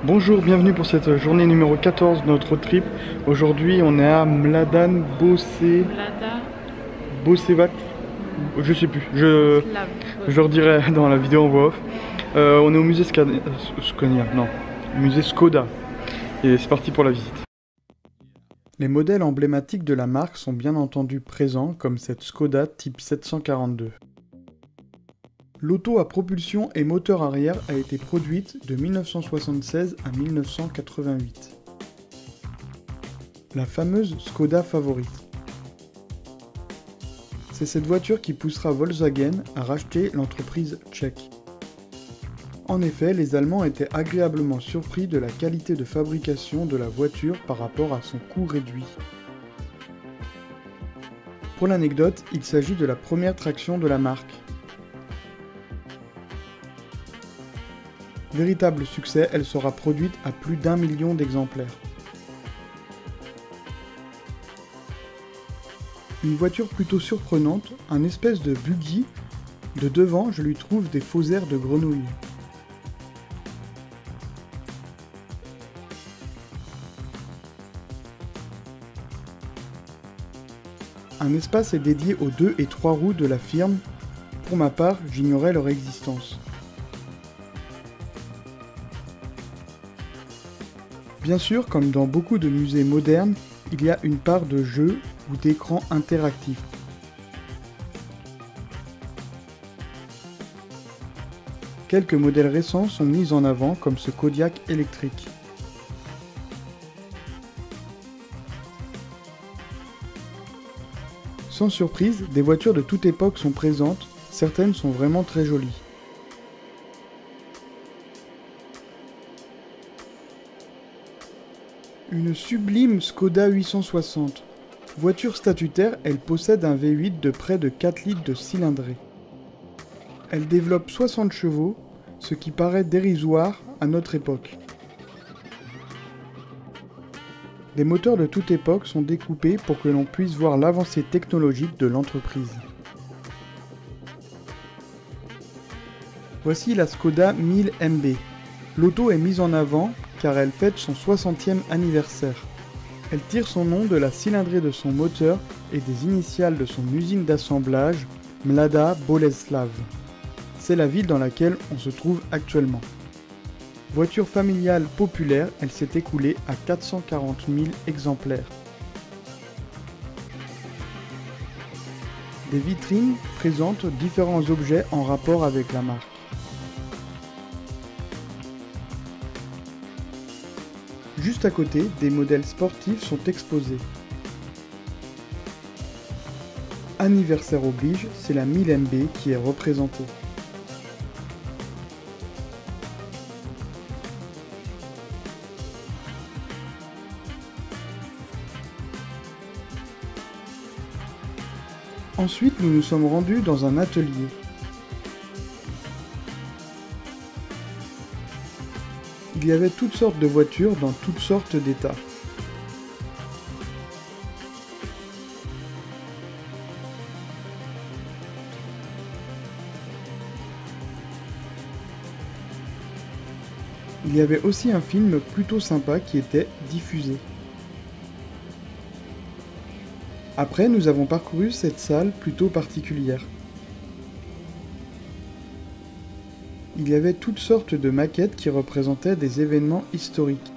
Bonjour, bienvenue pour cette journée numéro 14 de notre road trip. Aujourd'hui on est à Mladen Boševac. Je sais plus, je le redirai dans la vidéo en voix off. On est au musée musée Škoda. Et c'est parti pour la visite. Les modèles emblématiques de la marque sont bien entendu présents, comme cette Škoda type 742. L'auto à propulsion et moteur arrière a été produite de 1976 à 1988. La fameuse Škoda favorite. C'est cette voiture qui poussera Volkswagen à racheter l'entreprise tchèque. En effet, les Allemands étaient agréablement surpris de la qualité de fabrication de la voiture par rapport à son coût réduit. Pour l'anecdote, il s'agit de la première traction de la marque. Véritable succès, elle sera produite à plus d'1 million d'exemplaires. Une voiture plutôt surprenante, un espèce de buggy. De devant, je lui trouve des faux airs de grenouille. Un espace est dédié aux 2 et 3 roues de la firme. Pour ma part, j'ignorais leur existence. Bien sûr, comme dans beaucoup de musées modernes, il y a une part de jeu ou d'écran interactif. Quelques modèles récents sont mis en avant comme ce Kodiaq électrique. Sans surprise, des voitures de toute époque sont présentes, certaines sont vraiment très jolies. Une sublime Škoda 860. Voiture statutaire, elle possède un V8 de près de 4 litres de cylindrée. Elle développe 60 chevaux, ce qui paraît dérisoire à notre époque. Des moteurs de toute époque sont découpés pour que l'on puisse voir l'avancée technologique de l'entreprise. Voici la Škoda 1000 MB. L'auto est mise en avant car elle fête son 60e anniversaire. Elle tire son nom de la cylindrée de son moteur et des initiales de son usine d'assemblage, Mlada Boleslav. C'est la ville dans laquelle on se trouve actuellement. Voiture familiale populaire, elle s'est écoulée à 440 000 exemplaires. Des vitrines présentent différents objets en rapport avec la marque. Juste à côté, des modèles sportifs sont exposés. Anniversaire oblige, c'est la 1000 MB qui est représentée. Ensuite, nous nous sommes rendus dans un atelier. Il y avait toutes sortes de voitures dans toutes sortes d'états. Il y avait aussi un film plutôt sympa qui était diffusé. Après, nous avons parcouru cette salle plutôt particulière. Il y avait toutes sortes de maquettes qui représentaient des événements historiques.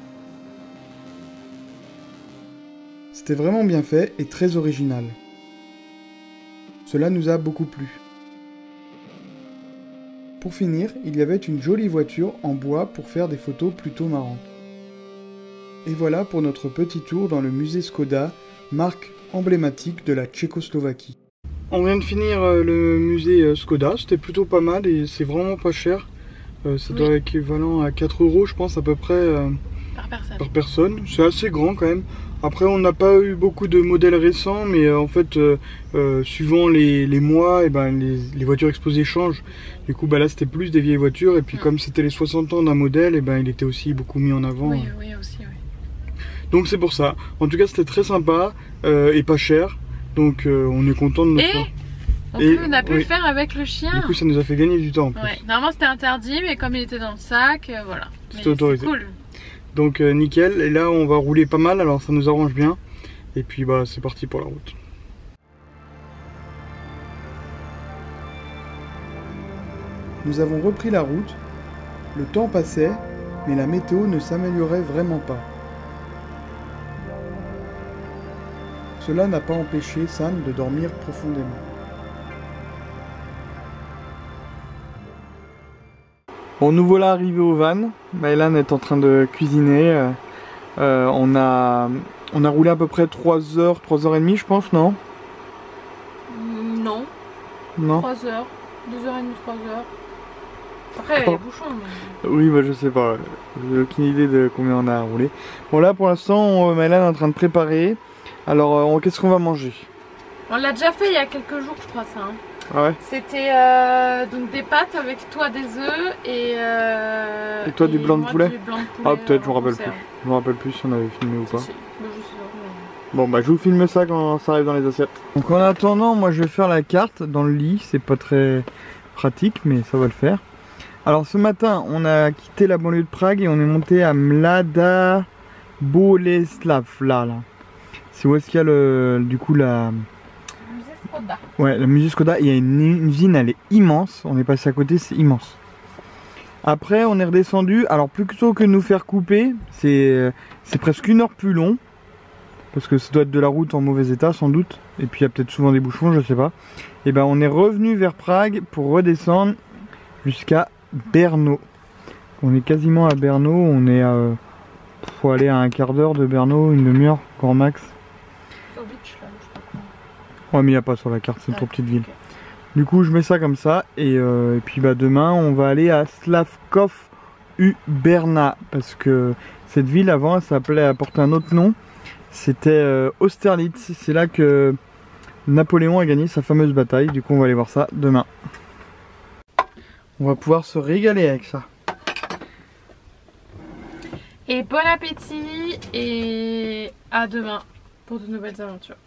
C'était vraiment bien fait et très original. Cela nous a beaucoup plu. Pour finir, il y avait une jolie voiture en bois pour faire des photos plutôt marrantes. Et voilà pour notre petit tour dans le musée Škoda, marque emblématique de la Tchécoslovaquie. On vient de finir le musée Škoda, c'était plutôt pas mal et c'est vraiment pas cher. Ça doit être équivalent à 4 € je pense à peu près par personne. C'est assez grand quand même. Après on n'a pas eu beaucoup de modèles récents mais en fait suivant les mois et les voitures exposées changent. Du coup là c'était plus des vieilles voitures et puis comme c'était les 60 ans d'un modèle et il était aussi beaucoup mis en avant. Oui aussi. Donc c'est pour ça. En tout cas c'était très sympa et pas cher. Donc on est content de notre... On a pu le faire avec le chien. Du coup ça nous a fait gagner du temps en plus. Ouais, normalement c'était interdit mais comme il était dans le sac, voilà. C'était autorisé. Cool. Donc nickel, et là on va rouler pas mal, alors ça nous arrange bien. Et puis bah c'est parti pour la route. Nous avons repris la route, le temps passait, mais la météo ne s'améliorait vraiment pas. Cela n'a pas empêché Sam de dormir profondément. Bon, nous voilà arrivés au van. Maëlan est en train de cuisiner. On a roulé à peu près 3 heures, 3h30 je pense, non? Non. Non. 3 heures, 2h30, 3 heures. Après, il y a les bouchons. Mais... Oui, bah je sais pas. J'ai aucune idée de combien on a roulé. Bon, là pour l'instant, Maëlan est en train de préparer. Alors, qu'est-ce qu'on va manger? On l'a déjà fait il y a quelques jours, je crois, ça. Hein. Ah ouais? C'était donc des pâtes avec toi des œufs et toi du blanc de poulet? Du blanc de poulet. Ah, peut-être, je me rappelle plus. Je me rappelle plus si on avait filmé ou pas. Si. Bah, je sais pas. Bon, bah je vous filme ça quand ça arrive dans les assiettes. Donc en attendant, moi je vais faire la carte dans le lit. C'est pas très pratique, mais ça va le faire. Alors ce matin, on a quitté la banlieue de Prague et on est monté à Mladá Boleslav, là. C'est où est-ce qu'il y a du coup la... Musée Skoda. Ouais, le musée Skoda. Il y a une usine, elle est immense. On est passé à côté, c'est immense. Après, on est redescendu. Alors plutôt que de nous faire couper, c'est presque 1 heure plus long. Parce que ça doit être de la route en mauvais état sans doute. Et puis il y a peut-être souvent des bouchons, je sais pas. Et ben on est revenu vers Prague pour redescendre jusqu'à Brno. On est quasiment à Brno. On est faut aller à 1/4 d'heure de Brno, 1/2 heure, grand max. Ouais, mais il n'y a pas sur la carte, c'est une trop petite ville. Okay. Du coup je mets ça comme ça. Et puis bah demain on va aller à Slavkov Uberna. Parce que cette ville avant elle portait un autre nom. C'était Austerlitz, c'est là que Napoléon a gagné sa fameuse bataille, du coup on va aller voir ça demain. On va pouvoir se régaler avec ça. Et bon appétit et à demain pour de nouvelles aventures.